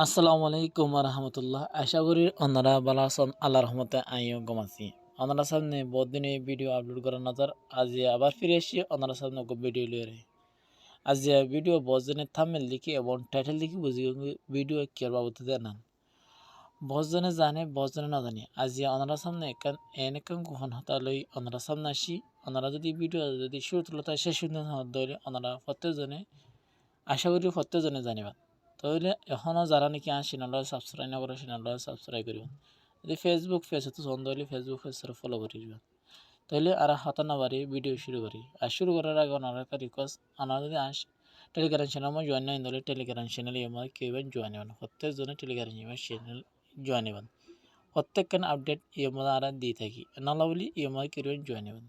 আসসালামু আলাইকুম রহমতুল্লাহ। আশা করি অন্যরা ভালো আছেন। আল্লাহ রহমতে আমিও গমাছি। অন্যরা সামনে বহুত দিনে ভিডিও আপলোড করার নজর আজ আবার ফিরে এসেছি অন্যরা সামনে ভিডিও লিয়ে। আজ ভিডিও বহুত জনে থাম্বনেল দেখি এবং টাইটেল দেখি বুঝি ভিডিও কিয়ার বাবদ জানান। বহুত জনে জানে বহুত জনে না জানি। আজ অন্যরা সামনে এনেকান গোহন হতা লই অন্যরা সামনে আসি। অন্যরা যদি ভিডিও যদি শুরু তুলতা শেষ ধরে অন্যরা প্রত্যেকজনে আশা করি প্রত্যেকজনে জানিবা। তাহলে এখনও যারা নাকি চ্যানেলটা সাবস্ক্রাইব না করে চ্যানেলটা সাবস্ক্রাইব করবেন। যদি ফেসবুক পেজ হতো বন্ধ হলে ফেসবুক পেজটা ফলো করে দিবেন। তাহলে আর হাতা না বাড়ি ভিডিও শুরু করি। আর শুরু করার আগে ওনার একটা রিকোয়েস্ট, ওনারা যদি টেলিগ্রাম চ্যানেল আমার জয়েন নাই হলে টেলিগ্রাম চ্যানেলে আমার কেউ জয়েন হবেন। প্রত্যেকজনে টেলিগ্রাম চ্যানেল জয়েন হবেন। প্রত্যেকখান আপডেট ইএমআই আর দিয়ে থাকি নালা বলি ইএমআই কেউ জয়েন হবেন।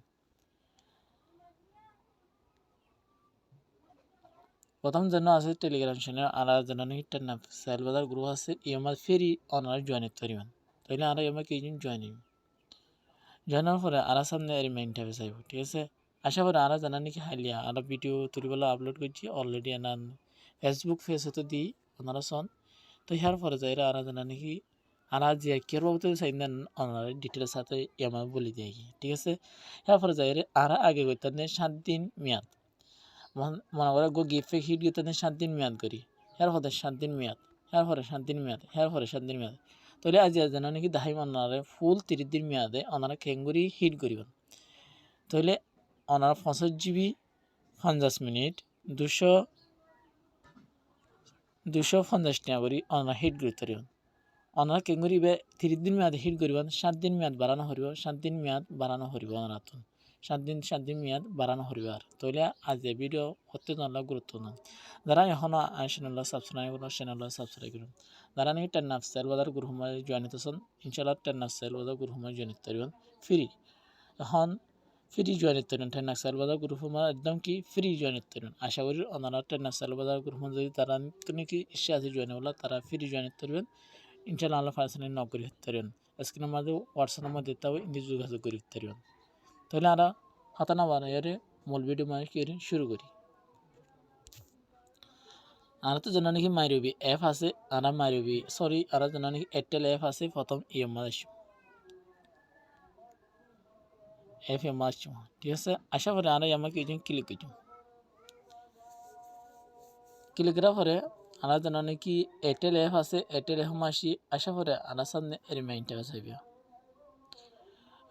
প্রথম জন্য আছে টেলিগ্রাম চ্যানেল আর যেন হিটটার নাম সেল বাজার গ্রুপ আছে ইএমআই ফ্রি অনার জয়েন করিবেন। তাইলে আর ইএমআই কিছু জয়েন হইব। জয়েন হওয়ার পরে আর সামনে রিমাইন্ড হবে চাইব, ঠিক আছে। আশা করি আর জানা নাকি হাইলিয়া আর ভিডিও তুলিবেলা আপলোড করছি অলরেডি এনার ফেসবুক পেজ হতে দিই ওনারা শোন। তো ইয়ার পরে যাই আর জানা নাকি আর যে কেয়ার বাবু চাই দেন ওনার ডিটেলস সাথে ইএমআই বলে দিয়ে ঠিক আছে। ইয়ার পরে যাই আর আগে করতে 7 দিন মেয়াদ মনে করে গিফট হিট গিয়ে 7 দিন মেয়াদ করি। এর পরে 7 দিন মেয়াদ, এর পরে 7 দিন মেয়াদ, এর পরে 7 দিন মেয়াদ। তাহলে আজ যেন নাকি দাহাই ওনারে ফুল 30 দিন মেয়াদে ওনারা খেঙ্গুরি হিট করিবেন। তাহলে ওনারা 65 GB 50 মিনিট 250 টাকা করে ওনারা হিট করতে পারিবেন। ওনারা কেঙ্গুরি 30 দিন মেয়াদে হিট করিবেন। 7 দিন মেয়াদ বাড়ানো হরিব, 7 দিন মেয়াদ বাড়ানো হরিব ওনারা 7 দিন মেয়াদ বাড়ানো হরিব। আর তাহলে আজ ভিডিও অত্যন্ত গুরুত্বপূর্ণ। যারা এখনও চ্যানেলটা সাবস্ক্রাইব করুন চ্যানেলটা সাবস্ক্রাইব করুন। যারা নাকি টেন আপ সেল বাজার গ্রুপে জয়েন হতেছেন ইনশাল্লাহ টেন আপ সেল বাজার গ্রুপে জয়েন হতে পারবেন ফ্রি। এখন ফ্রি জয়েন হতে পারবেন টেন আপ সেল বাজার গ্রুপে একদম কি ফ্রি জয়েন হতে পারবেন। আশা করি ওনারা টেন আপ সেল বাজার গ্রুপে যদি তারা নাকি ইচ্ছা আছে জয়েন হলো তারা ফ্রি জয়েন হতে পারবেন। ইনশাল্লাহ আল্লাহ ফার্সেনে নক করে হতে পারবেন। স্ক্রিনের মধ্যে হোয়াটসঅ্যাপের মধ্যে দিতে হবে ইন্দি যোগাযোগ করে হতে পারবেন। তাহলে আমরা হাতানা বানাইয়ারে মূল ভিডিও মানে কি শুরু করি। আর তো জানা নাকি মাইরবি অ্যাপ আছে আর মাইরবি সরি আর জানা নাকি এয়ারটেল অ্যাপ আছে প্রথম ইএমআই অ্যাপ ইএমআই ঠিক আছে। আশা করি আর আমাকে কিছু ক্লিক করছি। ক্লিক করার পরে আর জানা নাকি এয়ারটেল অ্যাপ আছে এয়ারটেল অ্যাপ আসি আশা করে আর সামনে রিমাইন্ডার চাইবে।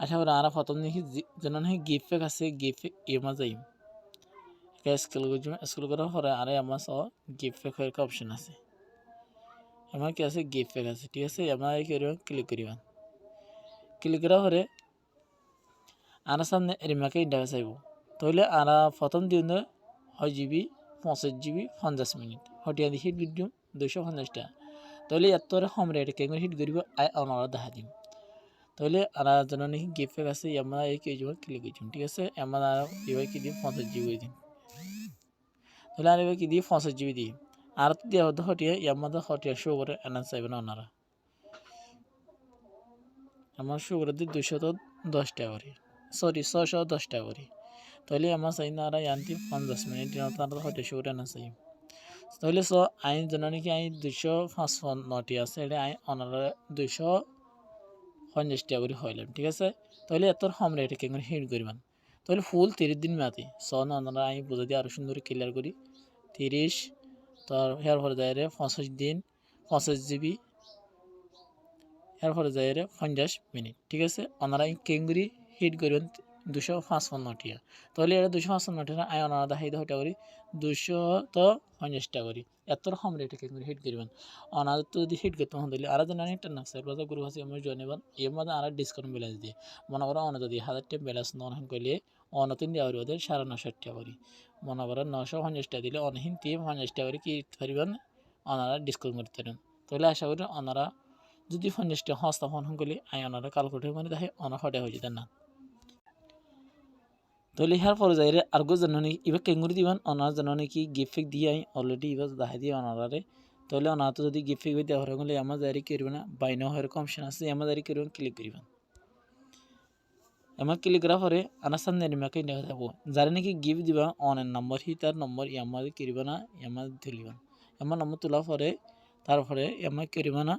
আশা করি আর প্রথম নাকি জানা নাকি গিফট প্যাক আছে গিফট ইএমআই যাই স্কুল করার পরে আর আমার সহ গিফট প্যাক একটা অপশন আছে। আমার কি আছে গিফট প্যাক আছে, ঠিক আছে। আমার ক্লিক করিবেন। ক্লিক করার পরে আর সামনে রিমাকে ইন্টারফেস আইব। তাহলে আর প্রথম দিন 6 GB 65 GB 50 মিনিট হটিয়া দি হিট দিম 250 টাকা। তাহলে এত কম রেট কেমন হিট করিব আই আমরা দেখা দিম। তাহলে আর যেন নাকি গিফট প্যাক আছে আমরা এই কেজি ক্লিক করছিলাম, ঠিক আছে। আমরা এবার কি দিই 50 GB দিই। তাহলে আর এবার কি দিই 50 GB দিই। আর দেওয়া হটিয়া আমাদের হটিয়া শো করে এনার চাইবে না ওনারা। আমার শো করে দিই 210 টাকা করে, সরি 610 টাকা করে। তাহলে আমার চাই না আর আনতি 50 মিনিট আপনারা হয়তো শো করে না চাই। তাহলে আইন জন্য নাকি আই 255 আছে এটা আই ওনারা 250 টাকা করে হইলাম, ঠিক আছে। তাহলে এত কম রেটে কেমন হিট করবেন। তাহলে ফুল 30 দিন মেয়াদি ওনারা আমি বুঝে দিয়ে আরও সুন্দর ক্লিয়ার করি 30 তার হেয়ার পরে যায় 50 দিন 50 GB এরপরে যায় 50 মিনিট, ঠিক আছে। ওনারা কেঙ্গুরি হিট করবেন 255 টাকা। তাহলে এটা 255 টাকা আয় ওনারা দেখাই দেওয়া করি 250 টাকা করি। এত কম রেটে কেঙ্গুরি হিট করবেন। ওনারা তো যদি হিট করতে হন তাহলে আর যেন একটা নাকসার বাজার গ্রুপ আছে আমার জয়েন হবেন। এর মধ্যে আর ডিসকাউন্ট ব্যালেন্স দিয়ে মনে করো অনেক যদি 1000 টাকা ব্যালেন্স নন করলে অনতিন দেওয়া করি ওদের 950 টাকা করি। মনে করো 950 টাকা দিলে অনহীন 50 টাকা করে কি পারিবেন ওনারা ডিসকাউন্ট করতে পারেন। তাহলে আশা করি ওনারা যদি 50 টাকা হস্তা ফোন করলে আই ওনারা ক্যালকুলেটর মানে দেখে অনার হটে হয়ে যেতেন না। তাহলে ইহার পরে যাই আর গো জানি এবার কেঙ্গুরি দিবেন ওনার জানো নাকি গিফট দিয়ে আই অলরেডি এবার দেখাই দিয়ে ওনারে। তাহলে ওনার তো যদি গিফট দেওয়া হয়ে গেলে আমার জারি করবে না বাইন হওয়ার অপশন আছে আমার জারি করবেন ক্লিক করবেন। আমার ক্লিক করার পরে আনার সামনে নিমাকে দেখা যাবো যারা নাকি গিফট দিবা অনের নম্বর হি তার নম্বর ইয়ামার করবে না ইয়ামার তুলিবেন। আমার নম্বর তোলার পরে তারপরে এমা করিবা না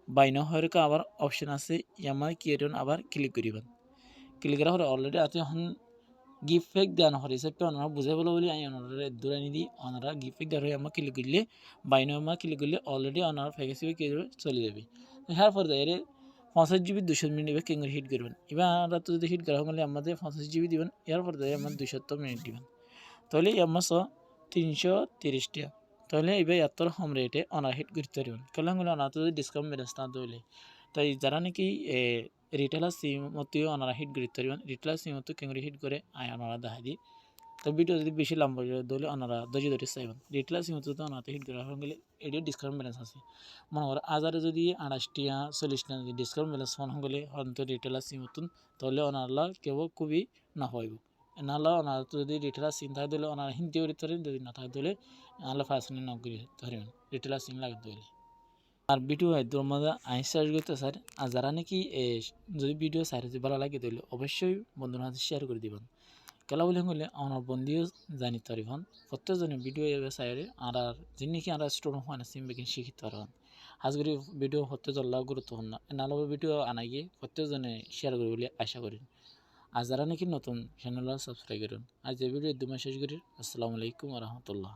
বাইন হওয়ার আবার অপশন আছে এমা কি আবার ক্লিক করিবেন ক্লিক করার পরে অলরেডি আছে এখন গিফট ফেক দেওয়ানো হয় হিসেবে ওনারা বুঝে বলো বলে আমি ওনারা দূরে নিয়ে দিই ওনারা গিফট ফেক দেওয়ার আমার ক্লিক করলে বাইন আমার ক্লিক করলে অলরেডি ওনারা ফেক হিসেবে কি চলে যাবে হ্যাঁ পর এর 50 GB 200 মিনিট এবার কিং হিট করবেন এবার আমরা তো যদি হিট করা হলে আমাদের 50 GB দিবেন এরপর আমার 200 মিনিট দিবেন তাহলে আমার 330 টাকা তাহলে এবার এত কম রেটে অনার হিট করতে পারবেন কেন ওনার তো যদি ডিসকাউন্ট মেরে না দিলে তাই যারা নাকি রিটেলার সিম মতোও ওনারা হিট করতে পারবেন রিটেলার সিম মতো কিংরে হিট করে আয় ওনারা দেখা দিই তো ভিডিও যদি বেশি লম্বা দিলে ওনারা ধৈর্য চাইবেন রিটেলার সিম মতো ওনারা হিট করা হয়ে গেলে এটিও ডিসকাউন্ট ব্যালেন্স আছে মনে করো আজারে যদি 28 40 যদি ডিসকাউন্ট ব্যালেন্স ফোন হলে হয়তো রিটেলার সিম মতন তাহলে ওনারা কেউ খুবই না হইব নাহলে ওনারা যদি রিটেলার সিম থাকে দিলে ওনারা হিন্দি করতে পারেন যদি না থাকে দিলে নাহলে ফার্স্ট ন করে ধরবেন রিটেলার সিম লাগাতে হলে আর ভিডিও একদম মজা আইন শেয়ার করতে স্যার আর যারা নাকি যদি ভিডিও স্যার যদি ভালো লাগে তাহলে অবশ্যই বন্ধুর হাতে শেয়ার করে দিবেন কেলা বলে হলে আমার বন্ধুও জানি তারিফন প্রত্যেকজনে ভিডিও এভাবে স্যারে আর যিনি নাকি আর স্টোর হয় না সিম বেকিং শিখিতে পারবেন আজকের ভিডিও প্রত্যেকজন গুরুত্বপূর্ণ নালো ভিডিও আনা গিয়ে প্রত্যেকজনে শেয়ার করে বলে আশা করি আর যারা নাকি নতুন চ্যানেল সাবস্ক্রাইব করুন আর যে ভিডিও 2 মাস শেষ করি আসসালামু আলাইকুম রহমতুল্লাহ।